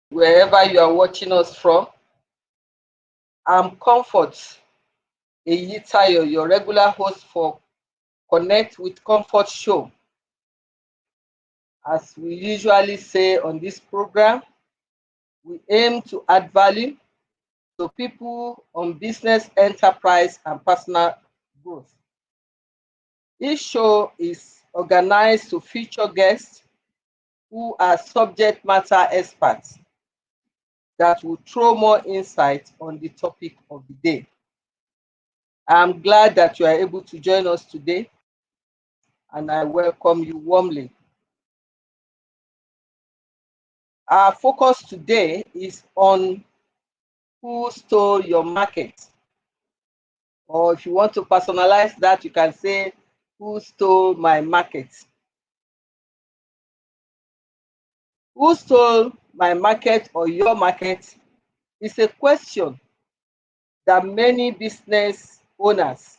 wherever you are watching us from. I'm Comfort Eyitayo, your regular host for Connect with Comfort show. As we usually say on this program, we aim to add value to people on business, enterprise, and personal growth. Each show is organized to feature guests who are subject matter experts that will throw more insight on the topic of the day. I'm glad that you are able to join us today, and I welcome you warmly. Our focus today is on who stole your market. Or if you want to personalize that, you can say, who stole my market? Who stole my market or your market is a question that many business owners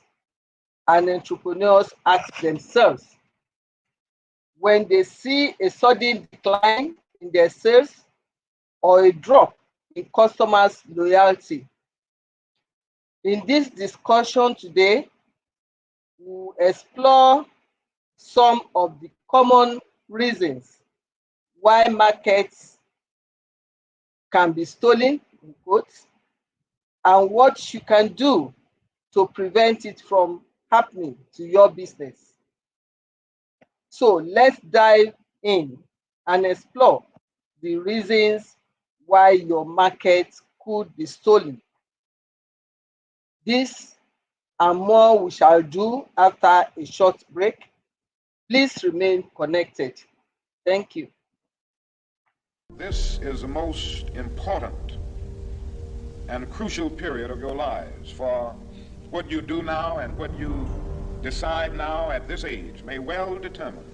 and entrepreneurs ask themselves when they see a sudden decline in their sales or a drop in customers' loyalty. In this discussion today, we'll explore some of the common reasons why markets can be stolen, in quotes, and what you can do to prevent it from happening to your business. So let's dive in and explore the reasons why your market could be stolen. This and more we shall do after a short break. Please remain connected. Thank you. This is the most important and crucial period of your lives, for what you do now and what you decide now at this age may well determine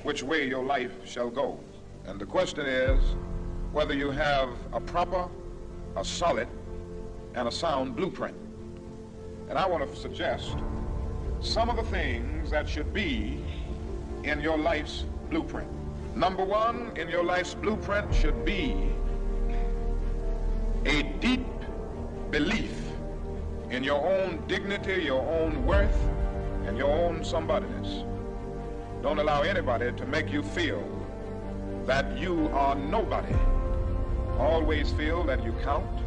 which way your life shall go. And the question is whether you have a proper, a solid, and a sound blueprint. And I want to suggest some of the things that should be in your life's blueprint. Number one in your life's blueprint should be a deep belief in your own dignity, your own worth, and your own somebodyness. Don't allow anybody to make you feel that you are nobody. Always feel that you count.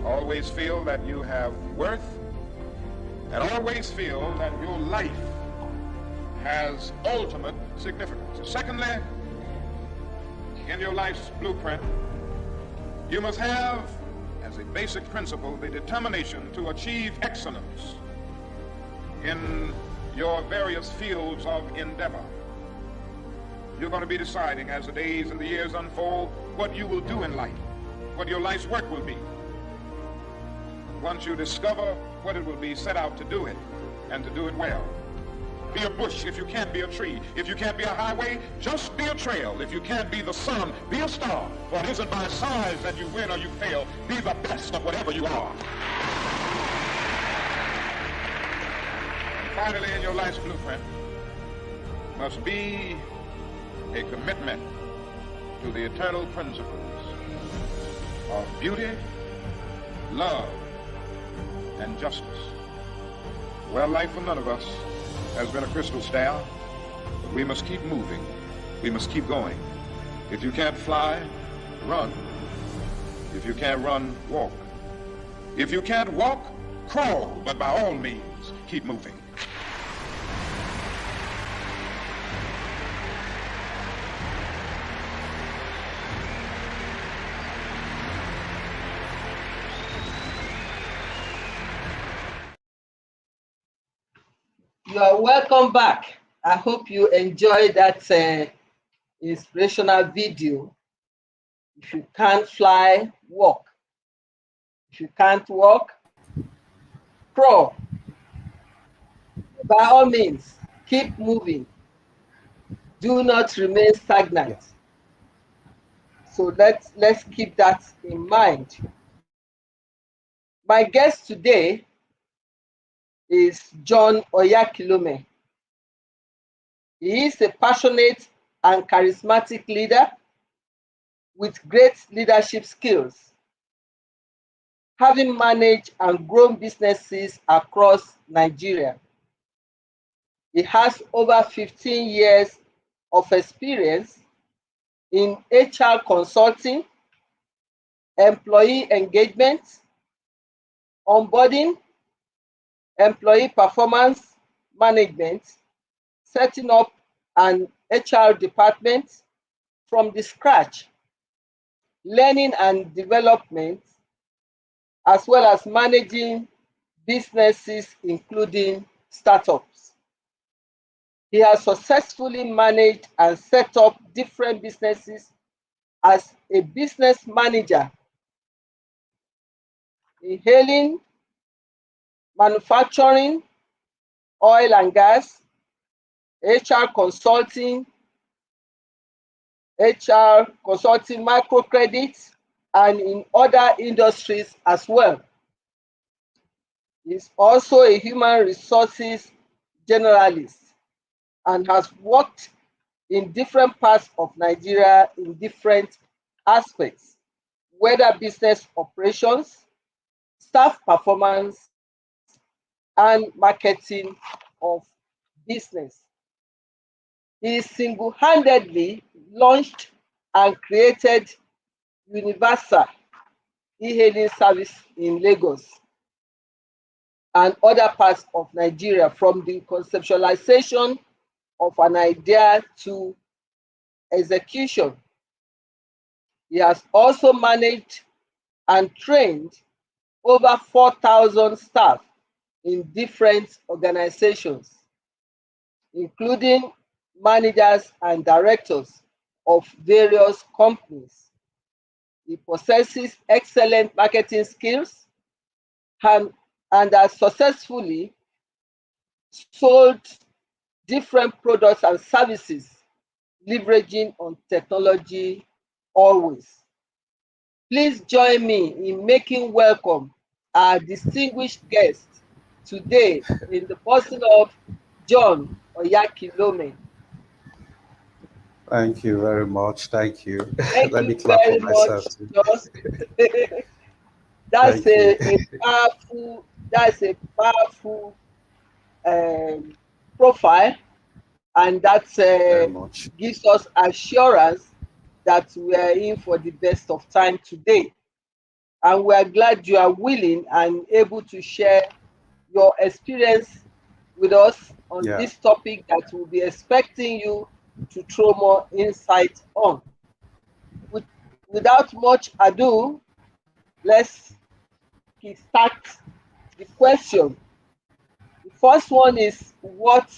Always feel that you have worth. And always feel that your life has ultimate significance. Secondly, in your life's blueprint, you must have, as a basic principle, the determination to achieve excellence in your various fields of endeavor. You're going to be deciding as the days and the years unfold what you will do in life, what your life's work will be. Once you discover what it will be, set out to do it, and to do it well. Be a bush if you can't be a tree. If you can't be a highway, just be a trail. If you can't be the sun, be a star. For it isn't by size that you win or you fail. Be the best of whatever you are. And finally, in your life's blueprint must be a commitment to the eternal principles of beauty, love, and justice. Well, life for none of us has been a crystal stair, but we must keep moving. We must keep going. If you can't fly, run. If you can't run, walk. If you can't walk, crawl, but by all means, keep moving. You are welcome back. I hope you enjoyed that inspirational video. If you can't fly, walk. If you can't walk, crawl. By all means, keep moving. Do not remain stagnant. So let's keep that in mind. My guest today is John Oyakhilome. He is a passionate and charismatic leader with great leadership skills, having managed and grown businesses across Nigeria. He has over 15 years of experience in HR consulting, employee engagement, onboarding, employee performance management, setting up an HR department from the scratch, learning and development, as well as managing businesses, including startups. He has successfully managed and set up different businesses as a business manager in hailing, manufacturing, oil and gas, HR consulting, microcredit, and in other industries as well. He's also a human resources generalist and has worked in different parts of Nigeria in different aspects, whether business operations, staff performance, and marketing of business. He single-handedly launched and created Universal e-hailing service in Lagos and other parts of Nigeria, from the conceptualization of an idea to execution. He has also managed and trained over 4,000 staff in different organizations, including managers and directors of various companies. He possesses excellent marketing skills and has successfully sold different products and services, leveraging on technology always. Please join me in making welcome our distinguished guest today in the person of John Oyakhilome. Thank you very much. Thank you. Thank Let you me clap for very myself much, too. John. That's Thank you. a powerful profile, and that Very much. gives us assurance that we are in for the best of time today. And we are glad you are willing and able to share your experience with us on Yeah. this topic that we'll be expecting you to throw more insight on. With, without much ado, let's start the question. The first one is, what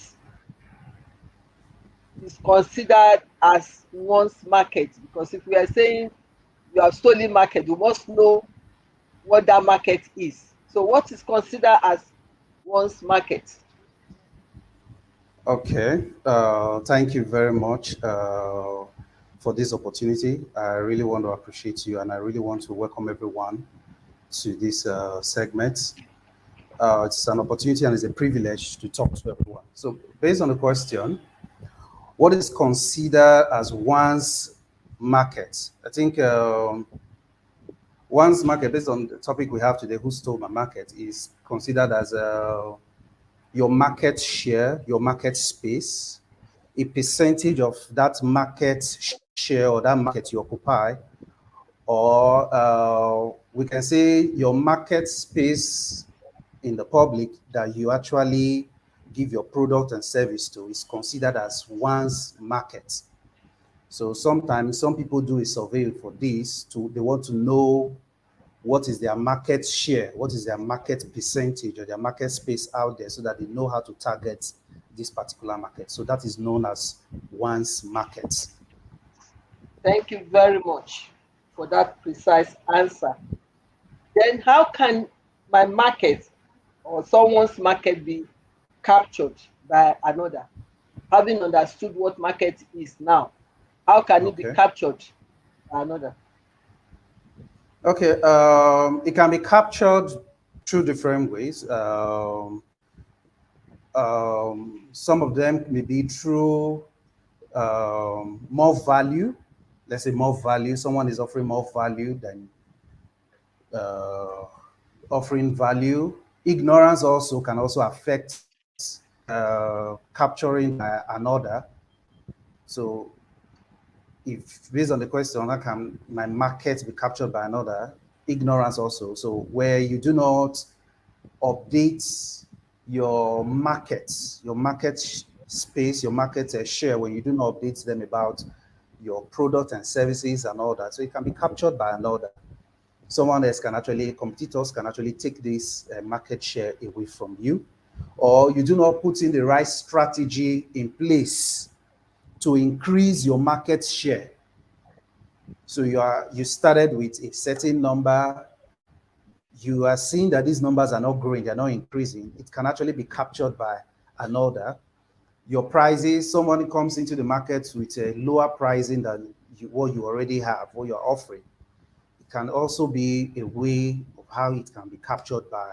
is considered as one's market? Because if we are saying you have stolen market, you must know what that market is. So what is considered as one's market? Okay. Thank you very much for this opportunity. I really want to appreciate you, and I really want to welcome everyone to this segment. It's an opportunity and it's a privilege to talk to everyone. So, based on the question, what is considered as one's market? I think one's market, based on the topic we have today, who stole my market, is considered as your market share, your market space, a percentage of that market share or that market you occupy, or we can say your market space in the public that you actually give your product and service to is considered as one's market. So sometimes some people do a survey for this they want to know what is their market share, what is their market percentage or their market space out there so that they know how to target this particular market. So that is known as one's market. Thank you very much for that precise answer. Then how can my market or someone's market be captured by another? Having understood what market is now, how can it be Okay. captured by another? Okay. It can be captured through different ways. Some of them may be through more value, let's say more value. Someone is offering more value than uh, offering value. Ignorance also can also affect capturing by another. So if based on the question, how can my market be captured by another? Ignorance also. So where you do not update your market space, your market share, when you do not update them about your product and services and all that. So it can be captured by another. Someone else can actually, competitors can actually take this market share away from you, or you do not put in the right strategy in place to increase your market share. So you started with a certain number, you are seeing that these numbers are not growing, they're not increasing. It can actually be captured by another. Your prices, someone comes into the market with a lower pricing than what you already have, what you're offering. It can also be a way of how it can be captured by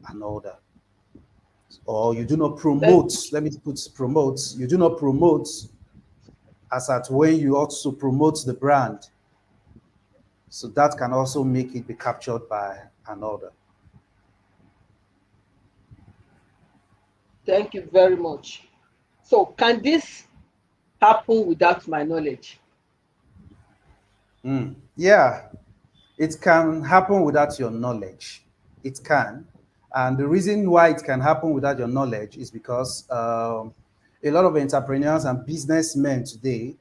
another. Or you do not Thank promote, let me put promote, you do not promote as at when you also promote the brand. So that can also make it be captured by another. thank you very much. So can this happen without my knowledge? Yeah, it can happen without your knowledge. It can. And the reason why it can happen without your knowledge is because a lot of entrepreneurs and businessmen today,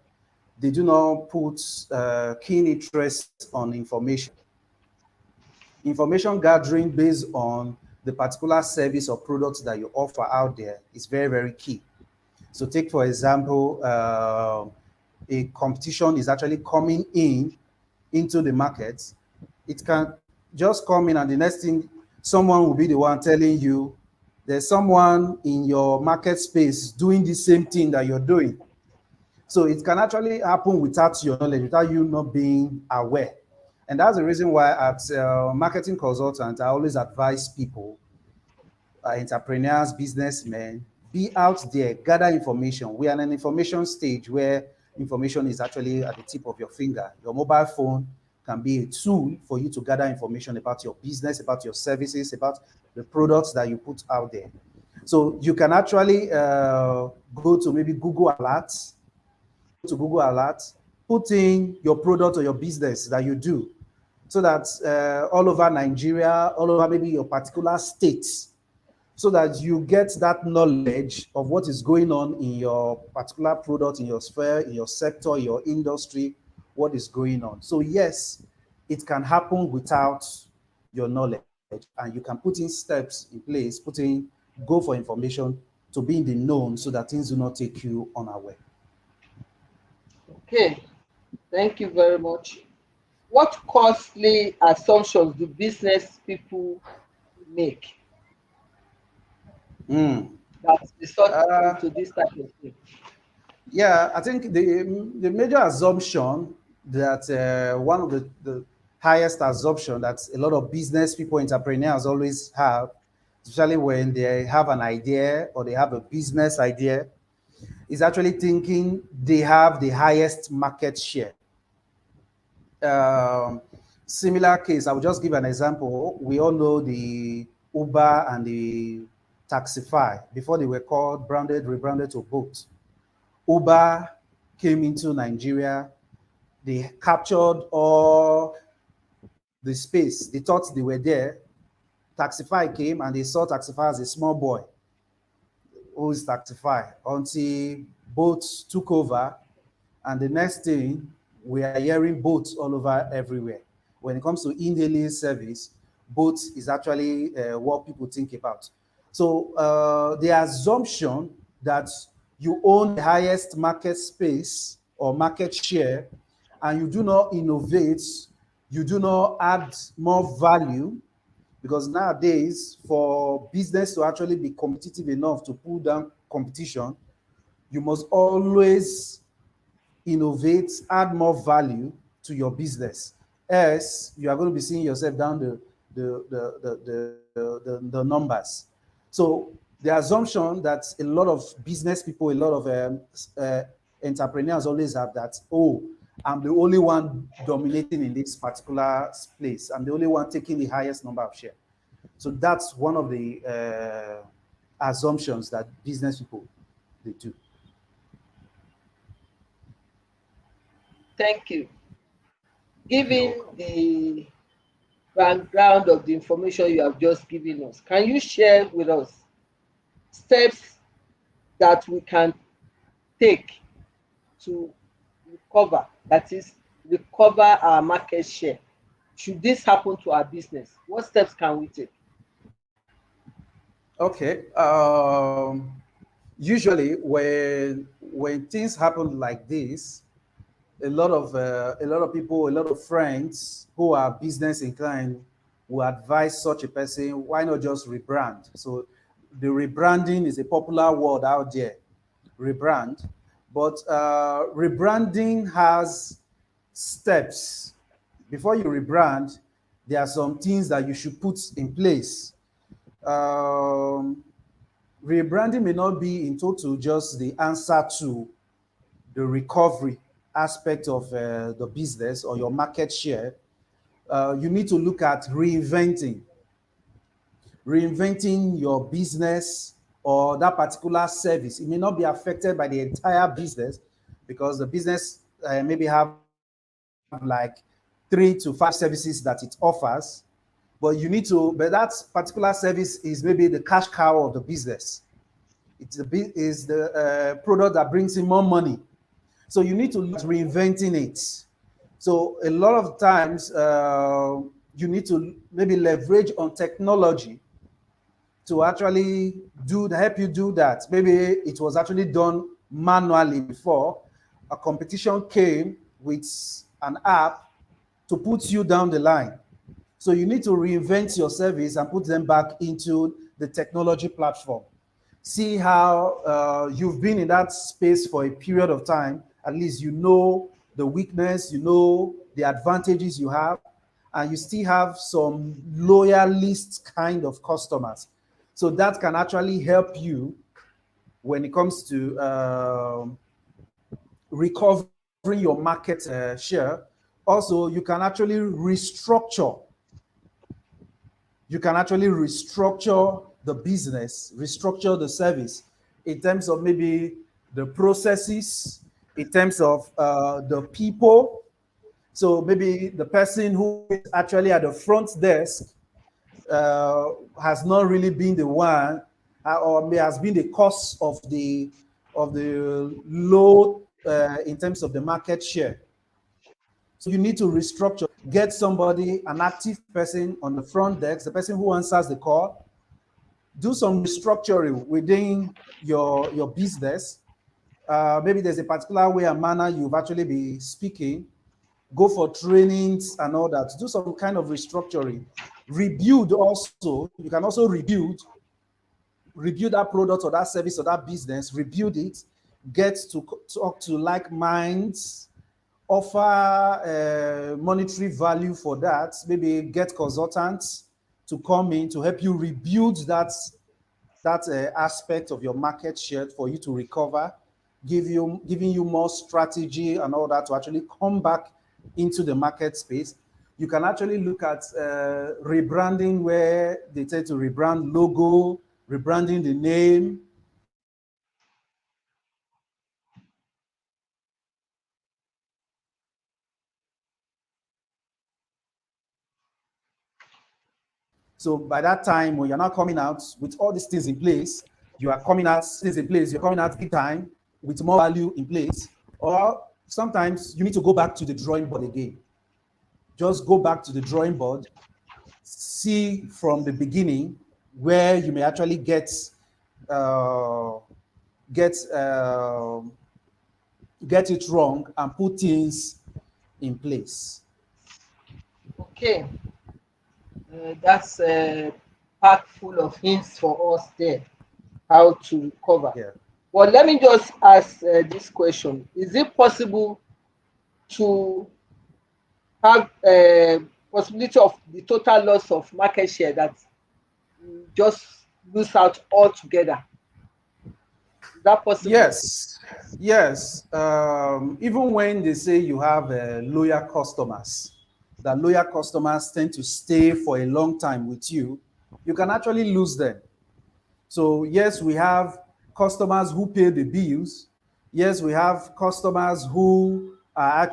they do not put keen interest on information. Information gathering based on the particular service or products that you offer out there is very, very key. So take, for example, a competition is actually coming into the market. It can just come in and the next thing, someone will be the one telling you there's someone in your market space doing the same thing that you're doing. So it can actually happen without your knowledge, without you not being aware. And that's the reason why at Marketing Consultant, I always advise people, entrepreneurs, businessmen, be out there, gather information. We are in an information stage where information is actually at the tip of your finger. Your mobile phone can be a tool for you to gather information about your business, about your services, about the products that you put out there. So you can actually go to maybe Google Alerts, put in your product or your business that you do, so that all over Nigeria, all over maybe your particular states, so that you get that knowledge of what is going on in your particular product, in your sphere, in your sector, your industry, what is going on. So yes, it can happen without your knowledge, and you can put in steps in place, go for information to be in the known so that things do not take you unaware. Okay, thank you very much. What costly assumptions do business people make that result Uh, into this type of thing? Yeah, I think the major assumption that one of the highest assumption that a lot of business people, entrepreneurs always have, especially when they have an idea or they have a business idea, is actually thinking they have the highest market share. Um, Similar case, I will just give an example. We all know the Uber and the Taxify before they were called branded, rebranded to Bolt. Uber came into Nigeria, they captured all the space. They thought they were there. Taxify came and they saw Taxify as a small boy who is Taxify until boats took over. And the next thing, we are hearing boats all over everywhere. When it comes to in-daily service, boats is actually what people think about. So the assumption that you own the highest market space or market share and you do not innovate, you do not add more value, because nowadays for business to actually be competitive enough to pull down competition, you must always innovate, add more value to your business. Else, you are going to be seeing yourself down the numbers. So the assumption that a lot of business people, a lot of entrepreneurs always have that, oh, I'm the only one dominating in this particular place. I'm the only one taking the highest number of share. So that's one of the assumptions that business people they do. Thank you. You're Given welcome. the background of the information you have just given us, can you share with us steps that we can take to recover, that is, recover our market share? Should this happen to our business, what steps can we take? Okay. Usually, when things happen like this, a lot of people, a lot of friends who are business inclined will advise such a person, why not just rebrand? So the rebranding is a popular word out there, rebrand. But rebranding has steps. Before you rebrand, there are some things that you should put in place. Um, Rebranding may not be in total just the answer to the recovery aspect of the business or your market share. You need to look at reinventing your business or that particular service. It may not be affected by the entire business because the business maybe have like 3 to 5 services that it offers, but you need to, but that particular service is maybe the cash cow of the business. Is the product that brings in more money. So you need to look at reinventing it. So a lot of times you need to maybe leverage on technology to actually help you do that. Maybe it was actually done manually before. A competition came with an app to put you down the line. So you need to reinvent your service and put them back into the technology platform. See how you've been in that space for a period of time. At least you know the weakness, you know the advantages you have, and you still have some loyalist kind of customers. So that can actually help you when it comes to recovering your market share. Also, you can actually restructure the business, restructure the service in terms of maybe the processes, in terms of the people. So maybe the person who is actually at the front desk has not really been the one, or may has been the cause of the low in terms of the market share. So you need to restructure, get somebody, an active person on the front desk, the person who answers the call, do some restructuring within your business. Maybe there's a particular way and manner you've actually be speaking, go for trainings and all that, do some kind of restructuring. Rebuild also, you can also rebuild that product or that service or that business, rebuild it, get to talk to like minds, offer monetary value for that, maybe get consultants to come in to help you rebuild that aspect of your market share for you to recover, giving you more strategy and all that to actually come back into the market space. You can actually look at rebranding, where they tend to rebrand logo, rebranding the name. So by that time, when you're not coming out with all these things in place, you're coming out big time with more value in place. Or sometimes you need to go back to the drawing board again. Just go back to the drawing board, see from the beginning where you may actually uh, get uh, get it wrong and put things in place. Okay, that's packed full of hints for us there, how to recover. Yeah. But let me just ask this question: is it possible to have possibility of the total loss of market share, that you just lose out altogether? that possible? Yes, yes. Even when they say you have loyal customers, that loyal customers tend to stay for a long time with you can actually lose them. So yes, we have customers who pay the bills. Yes, we have customers who come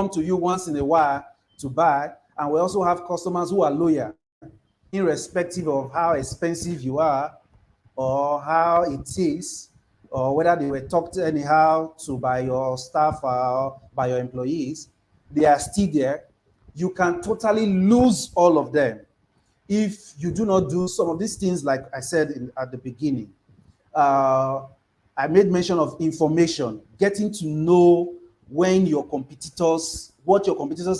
to you once in a while to buy, and we also have customers who are loyal, irrespective of how expensive you are or how it is, or whether they were talked anyhow to by your staff or by your employees, they are still there. You can totally lose all of them if you do not do some of these things, like I said at the beginning. Uh, I made mention of information, getting to know what your competitors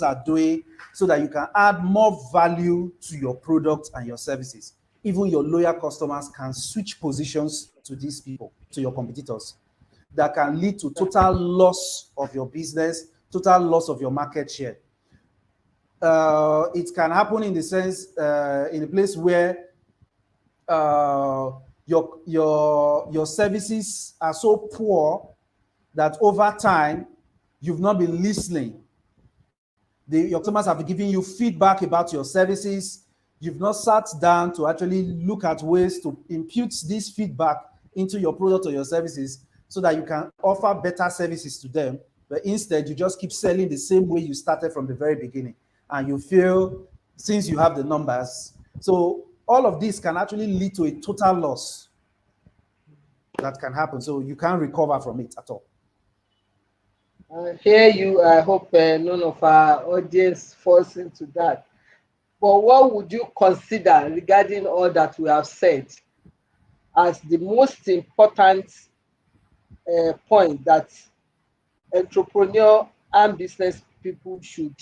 are doing, so that you can add more value to your products and your services. Even your loyal customers can switch positions to these people, to your competitors. That can lead to total loss of your business, total loss of your market share. It can happen in the sense, in a place where uh, your services are so poor that over time you've not been listening. Your customers have given you feedback about your services. You've not sat down to actually look at ways to impute this feedback into your product or your services, so that you can offer better services to them. But instead, you just keep selling the same way you started from the very beginning. And you feel, since you have the numbers, so all of this can actually lead to a total loss that can happen. So you can't recover from it at all. Hear you. I hope none of our audience falls into that. But what would you consider regarding all that we have said as the most important point that entrepreneur and business people should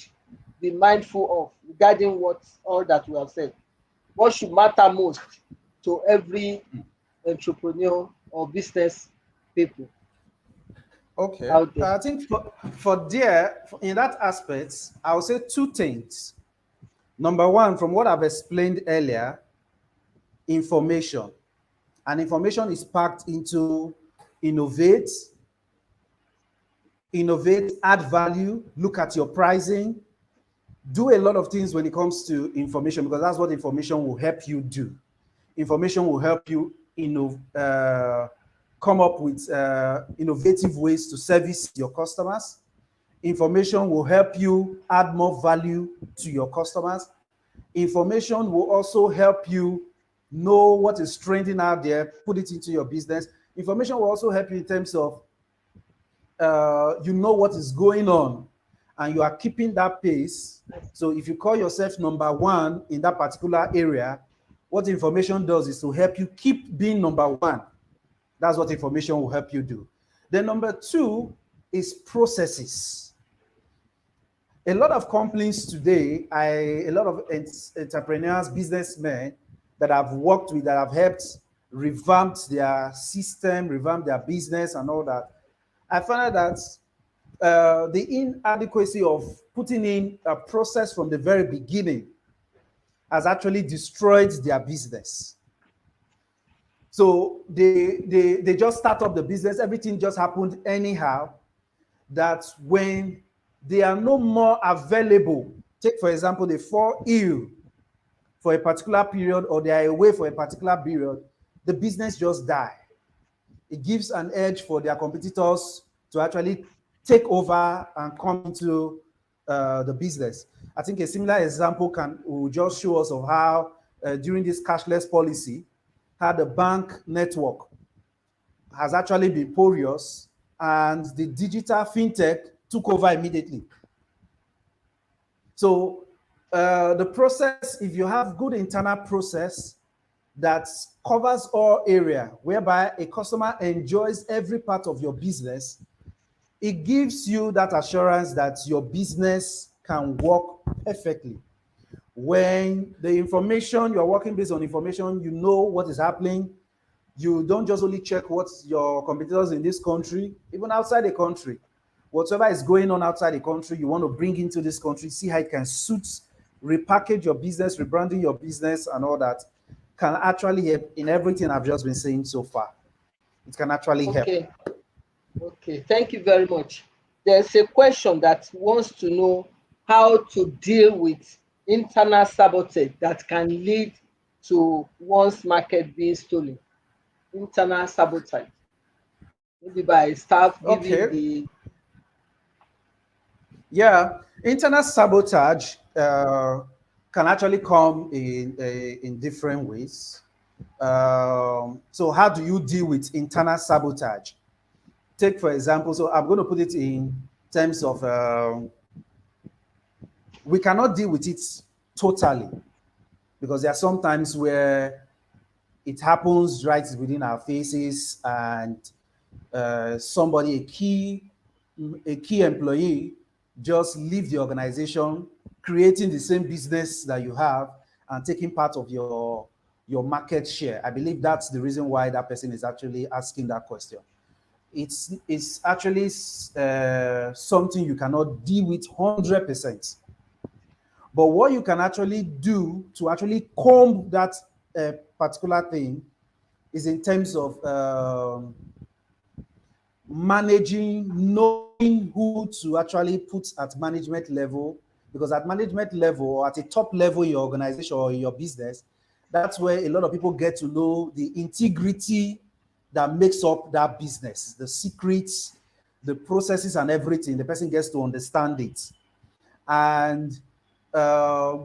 be mindful of regarding what all that we have said? What should matter most to every entrepreneur or business people Okay. out there? I think in that aspect, I would say two things. Number one, from what I've explained earlier, information. And information is packed into innovate, add value, look at your pricing, do a lot of things when it comes to information, because that's what information will help you do. Information will help you come up with innovative ways to service your customers. Information will help you add more value to your customers. Information will also help you know what is trending out there, put it into your business. Information will also help you in terms of you know what is going on, and you are keeping that pace. So if you call yourself number one in that particular area, what information does is to help you keep being number one. That's what information will help you do. Then number two is processes. A lot of companies today, a lot of entrepreneurs, businessmen that I've worked with, that have helped revamp their system, revamp their business and all that, I found that the inadequacy of putting in a process from the very beginning has actually destroyed their business. So they just start up the business, everything just happened anyhow, that when they are no more available, take for example, they fall ill for a particular period, or they are away for a particular period, the business just die. It gives an edge for their competitors to actually take over and come into the business. I think a similar example will just show us of how during this cashless policy, how the bank network has actually been porous, and the digital fintech took over immediately. So the process, if you have good internal process that covers all area, whereby a customer enjoys every part of your business, it gives you that assurance that your business can work perfectly. When the information, you're working based on information, you know what is happening. You don't just only check what your competitors in this country, even outside the country, whatever is going on outside the country, you want to bring into this country, see how it can suit, repackage your business, rebranding your business and all that. can actually help in everything I've just been saying so far. It can actually help. Okay. Okay. Thank you very much. There's a question that wants to know how to deal with internal sabotage that can lead to one's market being stolen. Internal sabotage. Maybe by staff giving Okay. the Yeah, internal sabotage can actually come in different ways. So, how do you deal with internal sabotage? Take, for example, so I'm going to put it in terms of we cannot deal with it totally because there are some times where it happens right within our faces and somebody, a key employee, just leave the organization, creating the same business that you have and taking part of your market share. I believe that's the reason why that person is actually asking that question. It's actually something you cannot deal with 100%. But what you can actually do to actually comb that particular thing is in terms of managing, knowing who to actually put at management level, because at management level or at a top level in your organization or in your business, that's where a lot of people get to know the integrity that makes up that business, the secrets, the processes and everything. The person gets to understand it. And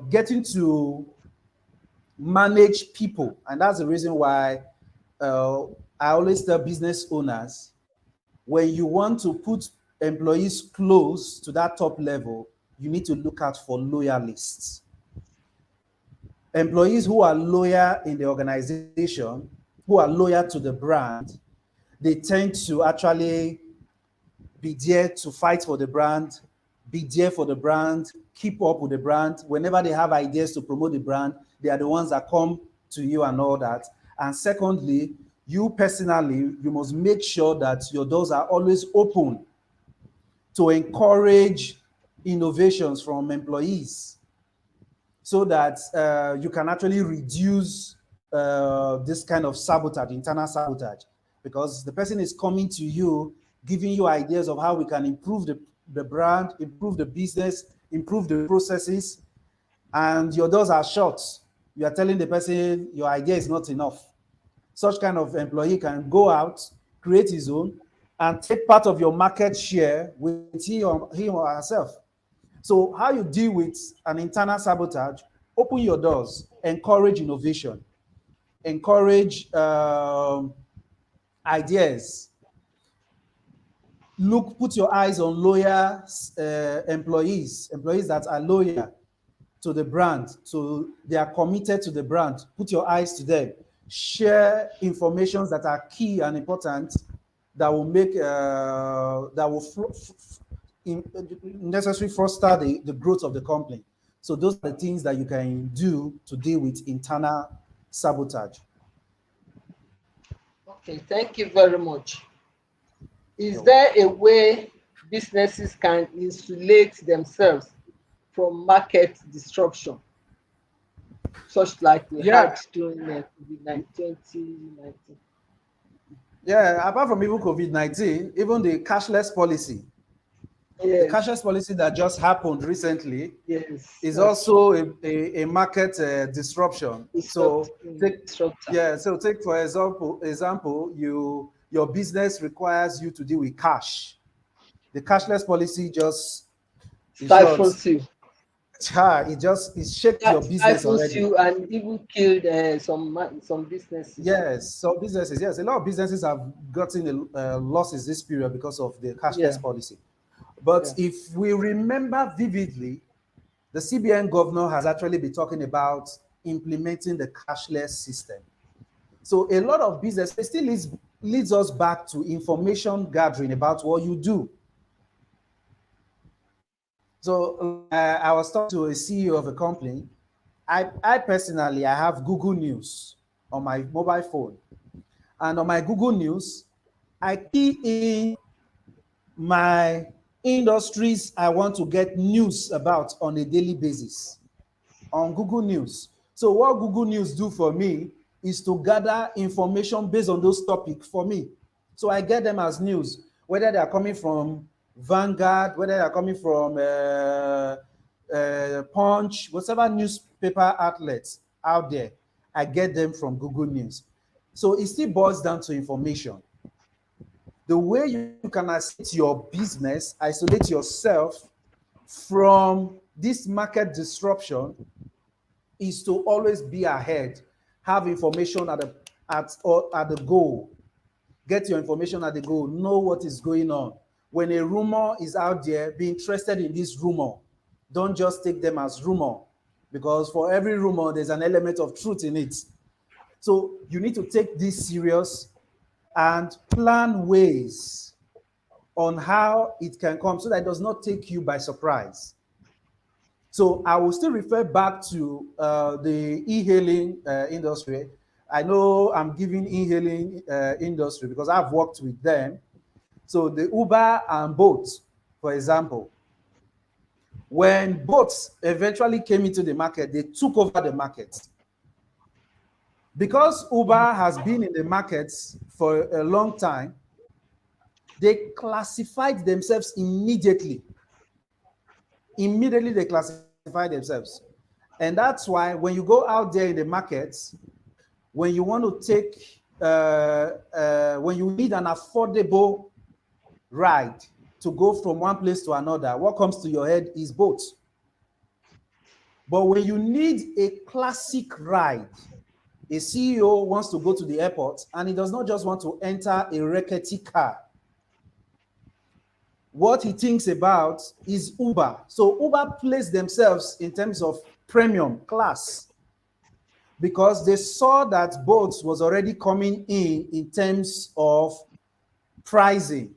getting to manage people. And that's the reason why I always tell business owners, when you want to put employees close to that top level, you need to look out for loyalists. Employees who are loyal in the organization, who are loyal to the brand, they tend to actually be there to fight for the brand, be there for the brand, keep up with the brand. Whenever they have ideas to promote the brand, they are the ones that come to you and all that. And secondly, you personally, you must make sure that your doors are always open to encourage innovations from employees so that you can actually reduce this kind of sabotage, internal sabotage, because the person is coming to you, giving you ideas of how we can improve the brand, improve the business, improve the processes, and your doors are shut. You are telling the person your idea is not enough. Such kind of employee can go out, create his own, and take part of your market share with him or herself. So how you deal with an internal sabotage, open your doors, encourage innovation, encourage ideas. Put your eyes on loyal employees that are loyal to the brand, so they are committed to the brand. Put your eyes to them. Share information that are key and important that will make that will necessarily foster the growth of the company. So those are the things that you can do to deal with internal sabotage. Okay, thank you very much. Is You're there welcome. a way businesses can insulate themselves from market disruption, such like we Yeah, had during COVID-19, 2019? yeah. Apart from even COVID-19, even the Yes, cashless policy that just happened recently yes, is that's true. also a market disruption. So take Disruptor. yeah, so take for example, your business requires you to deal with cash. The cashless policy just, in short, Stifles you. it shakes your business Stifles already. you and even killed some businesses. Yes, so businesses, yes, a lot of businesses have gotten losses this period because of the Yeah, cashless policy. But yeah. if we remember vividly, the CBN governor has actually been talking about implementing the cashless system. So a lot of business, it still leads us back to information gathering about what you do. So I was talking to a CEO of a company. I personally, I have Google News on my mobile phone. And on my Google News, I key in my industries I want to get news about on a daily basis on Google News. So what Google News do for me is to gather information based on those topics for me. So I get them as news, whether they are coming from Vanguard, whether they are coming from Punch, whatever newspaper outlets out there, I get them from Google News. So it still boils down to information. The way you can isolate your business, isolate yourself from this market disruption is to always be ahead, have information at the goal. Get your information at the goal, know what is going on. When a rumor is out there, be interested in this rumor. Don't just take them as rumor, because for every rumor, there's an element of truth in it. So you need to take this serious and plan ways on how it can come so that it does not take you by surprise. So I will still refer back to the e-hailing industry. I know I'm giving e-hailing industry because I've worked with them. So the Uber and Bolt, for example, when boats eventually came into the market, they took over the market. Because Uber has been in the markets for a long time, they classified themselves immediately. Immediately they classified themselves. And that's why when you go out there in the markets, when you want to take, when you need an affordable ride to go from one place to another, what comes to your head is boats. But when you need a classic ride, a CEO wants to go to the airport and he does not just want to enter a rickety car. What he thinks about is Uber. So Uber placed themselves in terms of premium class because they saw that Bolt was already coming in terms of pricing.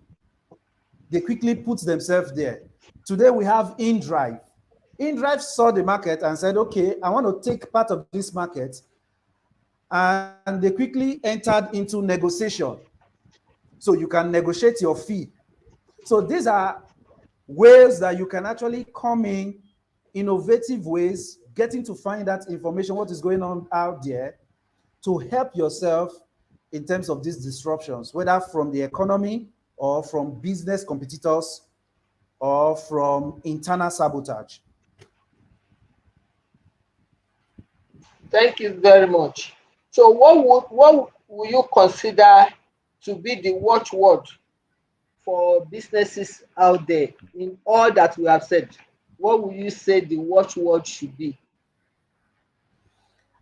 They quickly put themselves there. Today we have InDrive. InDrive saw the market and said, okay, I want to take part of this market. And they quickly entered into negotiation. So you can negotiate your fee. So these are ways that you can actually come in, innovative ways, getting to find that information, what is going on out there, to help yourself in terms of these disruptions, whether from the economy or from business competitors or from internal sabotage. Thank you very much. So what would you consider to be the watchword for businesses out there in all that we have said? What would you say the watchword should be?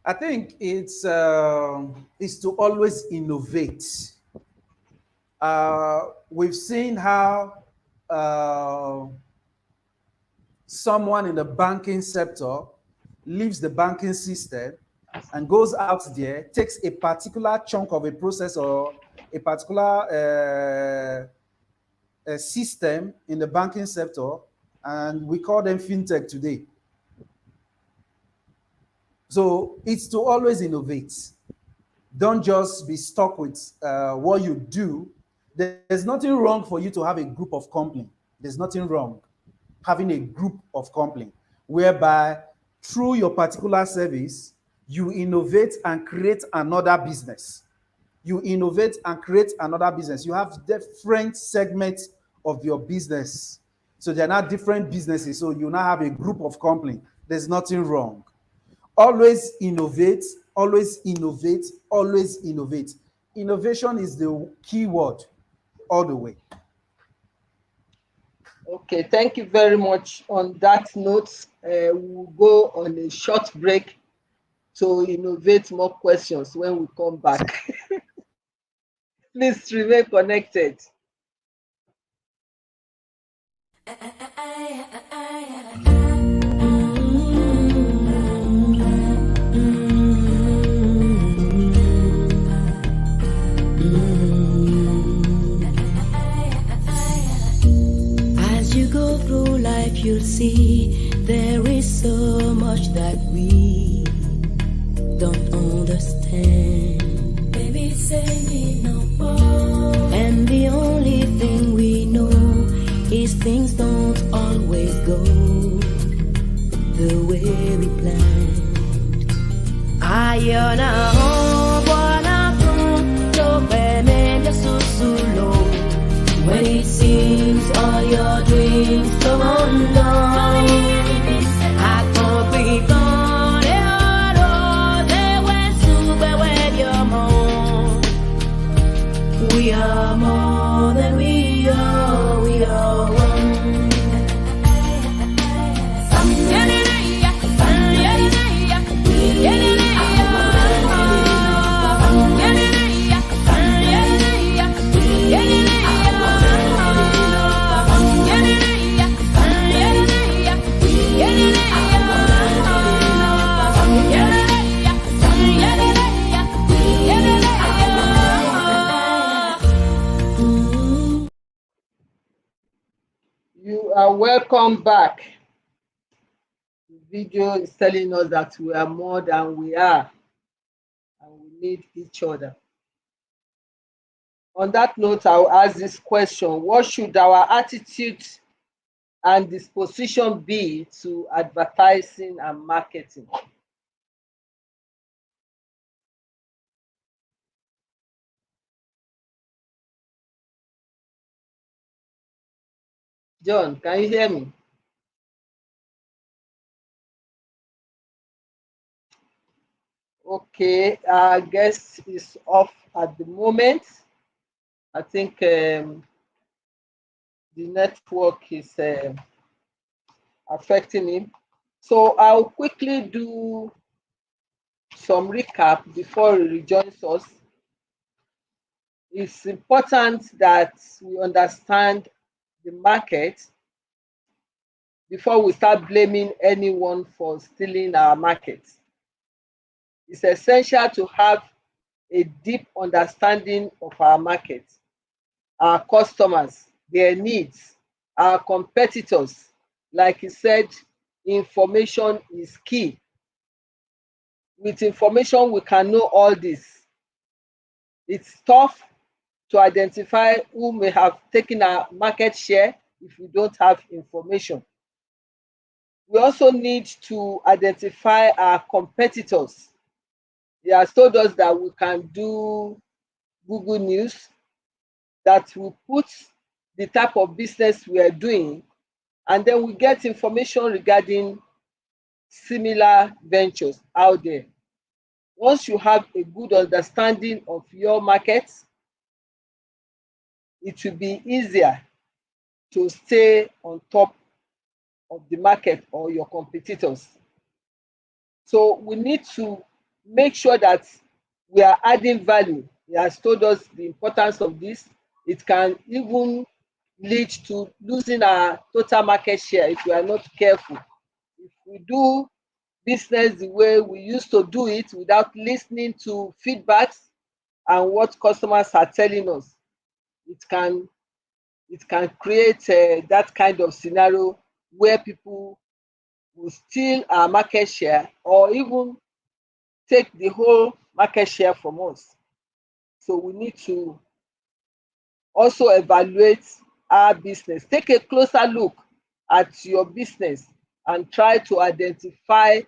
I think it's to always innovate. We've seen how someone in the banking sector leaves the banking system and goes out there, takes a particular chunk of a process or a particular system in the banking sector, and we call them fintech today. So it's to always innovate. Don't just be stuck with what you do. There's nothing wrong for you to have a group of company. There's nothing wrong having a group of company whereby through your particular service, you innovate and create another business. You innovate and create another business. You have different segments of your business. So they're not different businesses. So you now have a group of company. There's nothing wrong. Always innovate, always innovate, always innovate. Innovation is the key word all the way. Okay, thank you very much. On that note, we'll go on a short break to innovate more questions when we come back. Please remain connected. As you go through life, you'll see there is so much that we don't understand. Baby, say me no more. And the only thing we know is things don't always go the way we planned. I yearn home. Welcome back. The video is telling us that we are more than we are and we need each other. On that note, I'll ask this question: what should our attitude and disposition be to advertising and marketing? John, can you hear me? Okay, our guest is off at the moment. I think the network is affecting him. So I'll quickly do some recap before he rejoins us. It's important that we understand the market before we start blaming anyone for stealing our market. It's essential to have a deep understanding of our market, our customers, their needs, our competitors. Like he said, information is key. With information, we can know all this. It's tough to identify who may have taken our market share if we don't have information. We also need to identify our competitors. He has told us that we can do Google News, that will put the type of business we are doing, and then we get information regarding similar ventures out there. Once you have a good understanding of your market, it will be easier to stay on top of the market or your competitors. So we need to make sure that we are adding value. He has told us the importance of this. It can even lead to losing our total market share if we are not careful. If we do business the way we used to do it without listening to feedbacks and what customers are telling us, it can create that kind of scenario where people will steal our market share or even take the whole market share from us. So we need to also evaluate our business. Take a closer look at your business and try to identify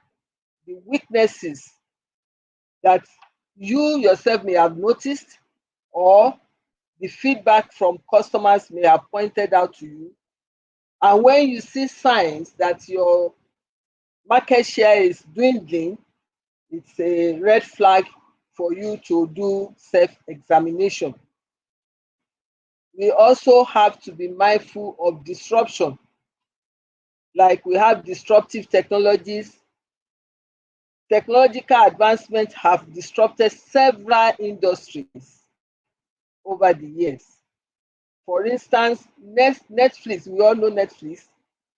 the weaknesses that you yourself may have noticed or the feedback from customers may have pointed out to you. And when you see signs that your market share is dwindling, it's a red flag for you to do self-examination. We also have to be mindful of disruption. Like we have disruptive technologies. Technological advancements have disrupted several industries over the years. For instance, Netflix, we all know Netflix,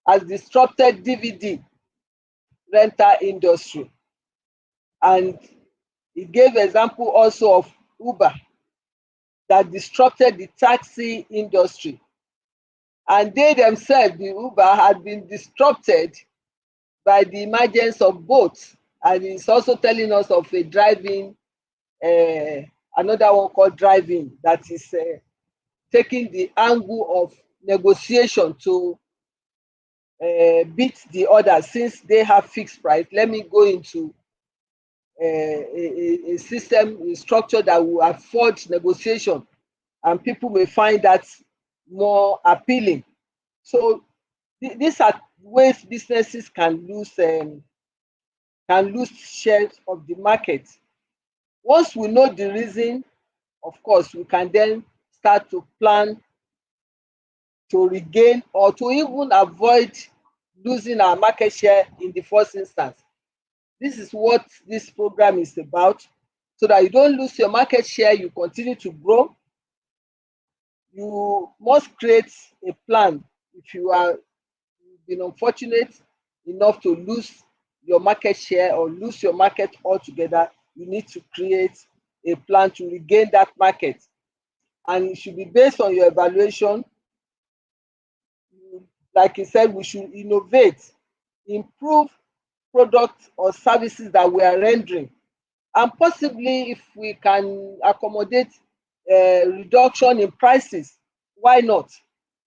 has disrupted DVD rental industry. And he gave example also of Uber that disrupted the taxi industry. And they themselves, the Uber, had been disrupted by the emergence of boats. And he's also telling us of a driving, another one called driving, that is taking the angle of negotiation to beat the others. Since they have fixed price, let me go into a system, a structure that will afford negotiation, and people may find that more appealing. So these are ways businesses can lose shares of the market. Once we know the reason, of course, we can then start to plan to regain or to even avoid losing our market share in the first instance. This is what this program is about, so that you don't lose your market share, you continue to grow. You must create a plan. If you are been unfortunate enough to lose your market share or lose your market altogether, you need to create a plan to regain that market. And it should be based on your evaluation. You like you said, we should innovate, improve products or services that we are rendering, and possibly if we can accommodate reduction in prices, why not?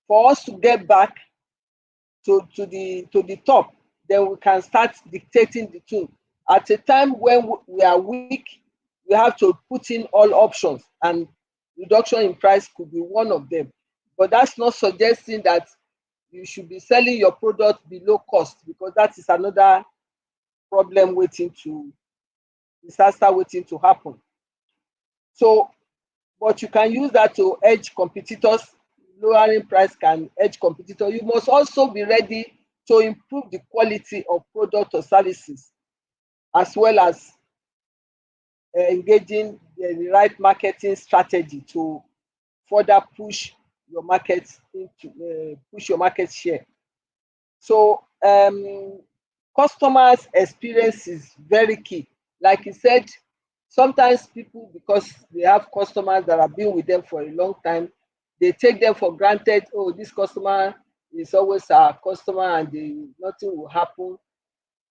For us to get back to the top, then we can start dictating the tune. At a time when we are weak, we have to put in all options, and reduction in price could be one of them. But that's not suggesting that you should be selling your product below cost, because that is another problem waiting to disaster waiting to happen. So, but you can use that to edge competitors. Lowering price can edge competitors. You must also be ready to improve the quality of product or services, as well as engaging the right marketing strategy to further push your market share. So customers experience is very key. Like you said, sometimes people, because they have customers that have been with them for a long time, they take them for granted. Oh, this customer is always our customer, and nothing will happen.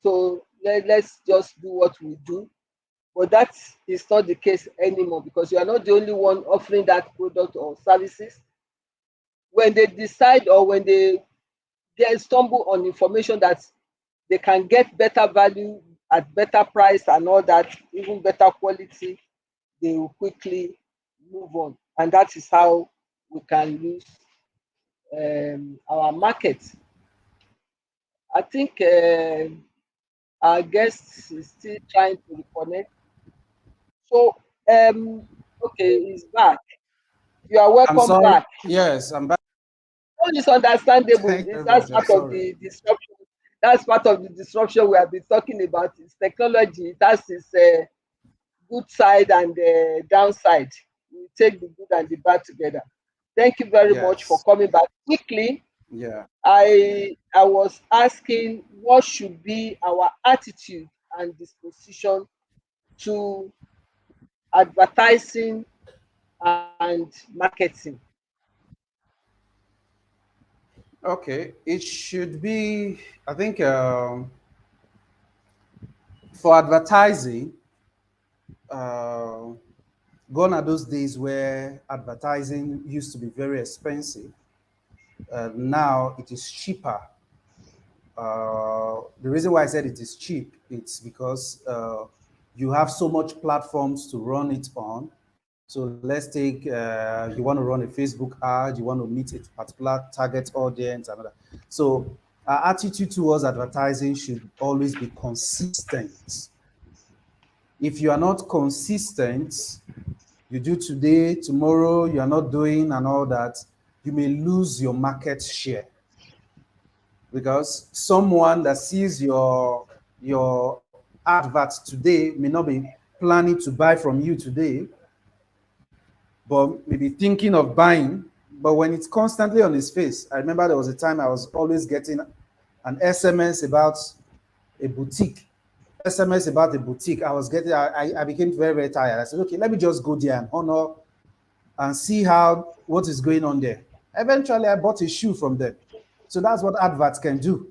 So let's just do what we do. But that is not the case anymore, because you are not the only one offering that product or services. When they decide, or when they get stumble on information that they can get better value at better price and all that, even better quality, they will quickly move on. And that is how we can use our market. I think our guest is still trying to reconnect. So, okay, he's back. You are I'm welcome sorry. back. Yes, I'm back. No, it's understandable. Thank you very That's much. I'm part of sorry. the disruption. That's part of the disruption we have been talking about. It's technology. It has its good side and downside. We take the good and the bad together. Thank you very much for Yes. coming back quickly. Yeah. I was asking what should be our attitude and disposition to advertising and marketing. Okay. It should be, I think, for advertising, uh, gone are those days where advertising used to be very expensive. Now it is cheaper. The reason why I said it is cheap, it's because you have so much platforms to run it on. So let's take you want to run a Facebook ad, you want to meet a particular target audience, and all that. So our attitude towards advertising should always be consistent. If you are not consistent, you do today, tomorrow you are not doing and all that, you may lose your market share, because someone that sees your advert today may not be planning to buy from you today, but maybe thinking of buying. But when it's constantly on his face, I remember there was a time I was always getting an SMS about a boutique. SMS about a boutique. I was getting, I became very, very tired. I said, okay, let me just go there and honor and see how what is going on there. Eventually, I bought a shoe from them. So that's what adverts can do.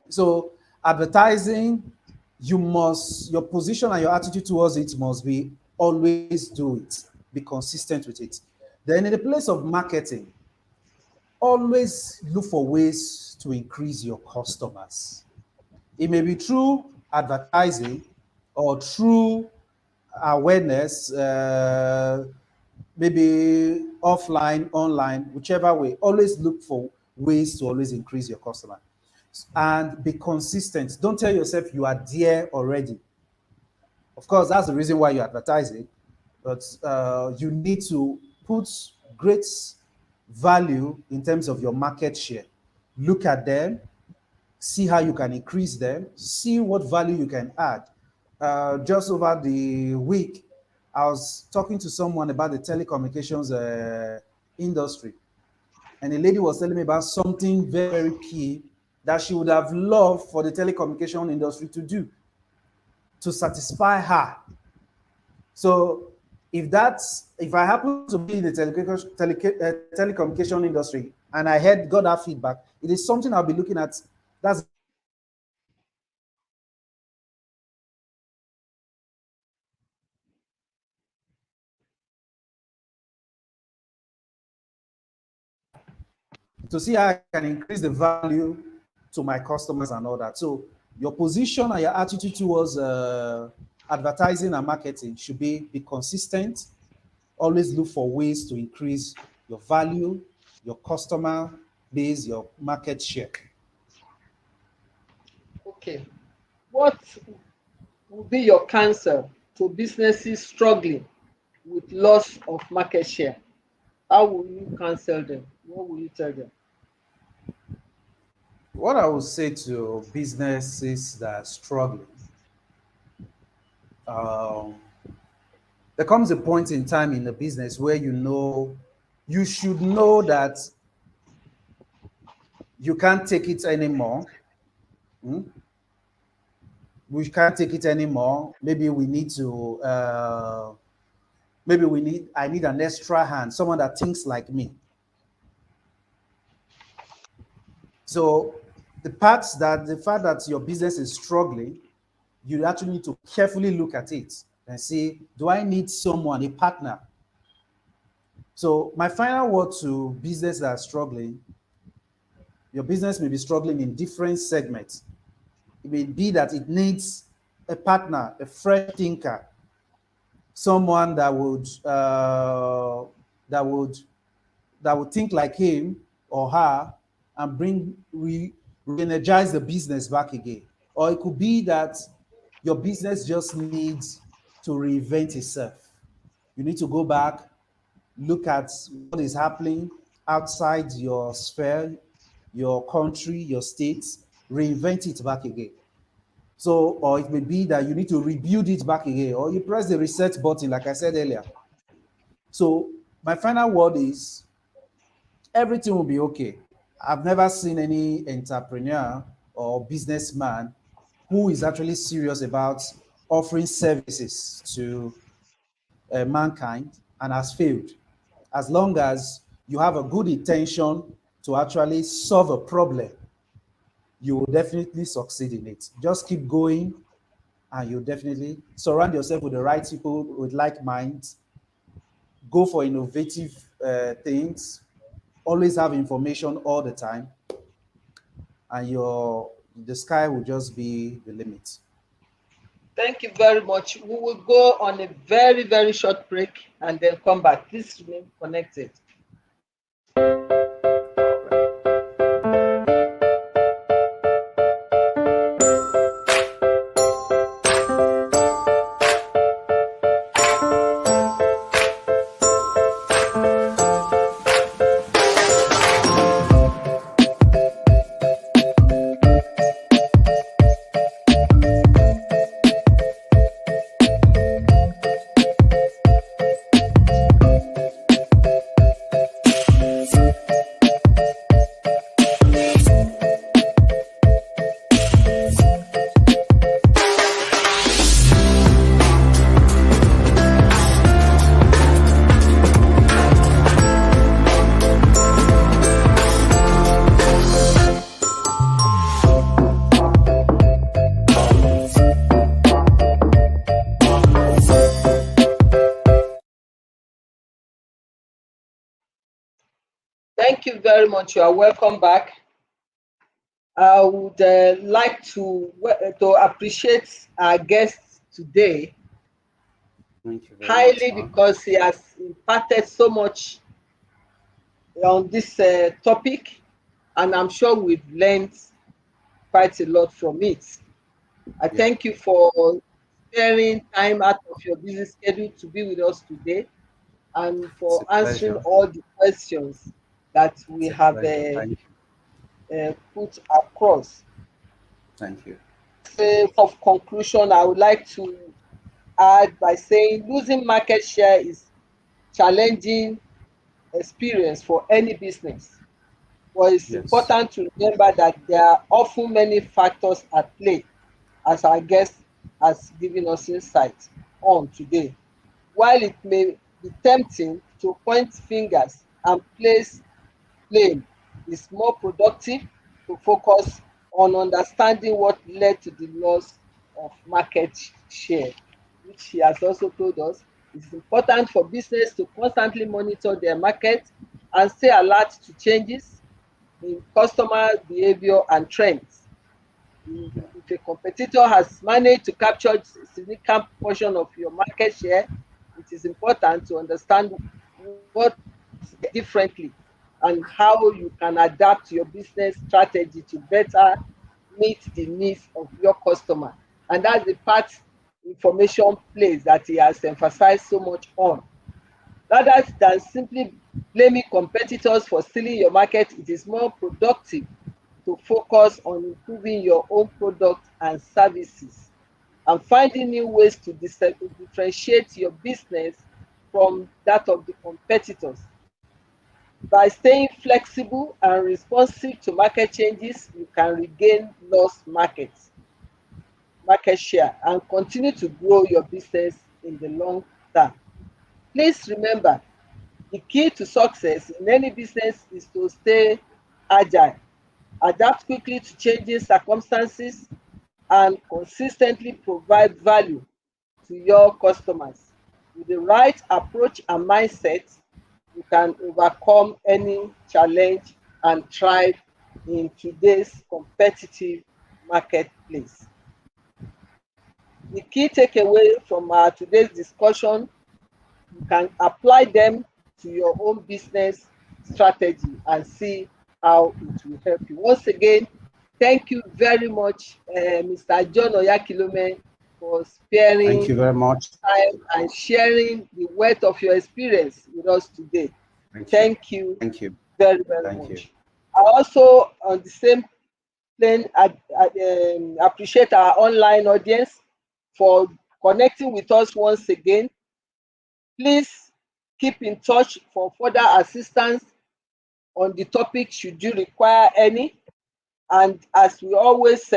So advertising, your position and your attitude towards it must be always do it, be consistent with it. Then in the place of marketing, always look for ways to increase your customers. It may be through advertising or through awareness, maybe offline, online, whichever way. Always look for ways to always increase your customer and be consistent. Don't tell yourself you are there already. Of course, that's the reason why you're advertising, but you need to put great value in terms of your market share. Look at them, see how you can increase them, see what value you can add. Just over the week, I was talking to someone about the telecommunications industry, and a lady was telling me about something very, very key that she would have loved for the telecommunication industry to do to satisfy her. So if I happen to be in the telecommunication industry and got that feedback, it is something I'll be looking at. That's to see how I can increase the value to my customers and all that. So your position and your attitude towards advertising and marketing should be consistent. Always look for ways to increase your value, your customer base, your market share. Okay. What will be your counsel to businesses struggling with loss of market share? How will you counsel them? What will you tell them? What I would say to businesses that are struggling, um, there comes a point in time in the business where you should know that you can't take it anymore. Hmm? We can't take it anymore. Maybe we need to, I need an extra hand, someone that thinks like me. So the fact that your business is struggling, you actually need to carefully look at it and say, do I need someone, a partner? So my final word to business that are struggling, your business may be struggling in different segments. It may be that it needs a partner, a fresh thinker, someone that would think like him or her and re-energize the business back again. Or it could be that your business just needs to reinvent itself. You need to go back, look at what is happening outside your sphere, your country, your states, reinvent it back again. So, or it may be that you need to rebuild it back again, or you press the reset button, like I said earlier. So, my final word is everything will be okay. I've never seen any entrepreneur or businessman who is actually serious about offering services to mankind and has failed. As long as you have a good intention to actually solve a problem, you will definitely succeed in it. Just keep going, and you definitely surround yourself with the right people with like minds. Go for innovative things. Always have information all the time, and the sky will just be the limit. Thank you very much. We will go on a very, very short break and then come back. Please remain connected. Thank you very much. You are welcome back. I would like to appreciate our guest today Thank you very much, highly man. because he has imparted so much on this topic, and I'm sure we've learned quite a lot from it. I Yeah, thank you for sparing time out of your busy schedule to be with us today and it's for a answering pleasure. all the questions that we It's a have pleasure. Thank you. put across. Thank you. Of conclusion, I would like to add by saying losing market share is challenging experience for any business. But it's Yes. important to remember that there are often many factors at play, as our guest has given us insight on today. While it may be tempting to point fingers and place blame, It's more productive to focus on understanding what led to the loss of market share, which he has also told us. It's important for business to constantly monitor their market and stay alert to changes in customer behavior and trends. If a competitor has managed to capture a significant portion of your market share, it is important to understand what differently and how you can adapt your business strategy to better meet the needs of your customer. And that's the part information plays that he has emphasized so much on. Rather than simply blaming competitors for stealing your market, it is more productive to focus on improving your own product and services and finding new ways to differentiate your business from that of the competitors. By staying flexible and responsive to market changes, you can regain lost market share and continue to grow your business in the long term. Please remember, the key to success in any business is to stay agile, adapt quickly to changing circumstances, and consistently provide value to your customers. With the right approach and mindset, you can overcome any challenge and thrive in today's competitive marketplace. The key takeaway from our today's discussion, you can apply them to your own business strategy and see how it will help you. Once again, thank you very much, Mr. John Oyakhilome, for Thank sparing you very much. time and sharing the wealth of your experience with us today. Thank you Thank you. very, very Thank much. you. I also, on the same plane, appreciate our online audience for connecting with us once again. Please keep in touch for further assistance on the topic should you require any. And as we always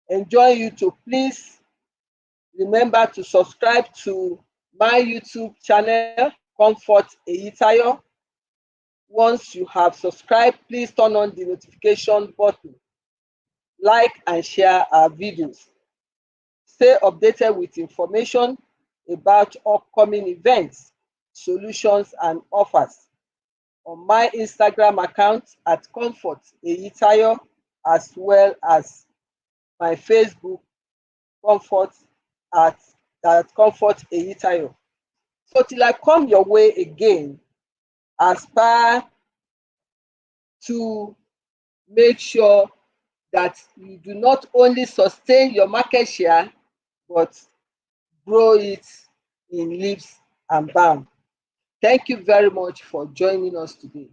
enjoy you to please remember to subscribe to my YouTube channel, Comfort Eyitayo. Once you have subscribed, please turn on the notification button, like and share our videos. Stay updated with information about upcoming events, solutions, and offers on my Instagram account at Comfort Eyitayo, as well as my Facebook Comfort at Comfort Eyitayo. So till I come your way again, aspire to make sure that you do not only sustain your market share, but grow it in leaps and bounds. Thank you very much for joining us today.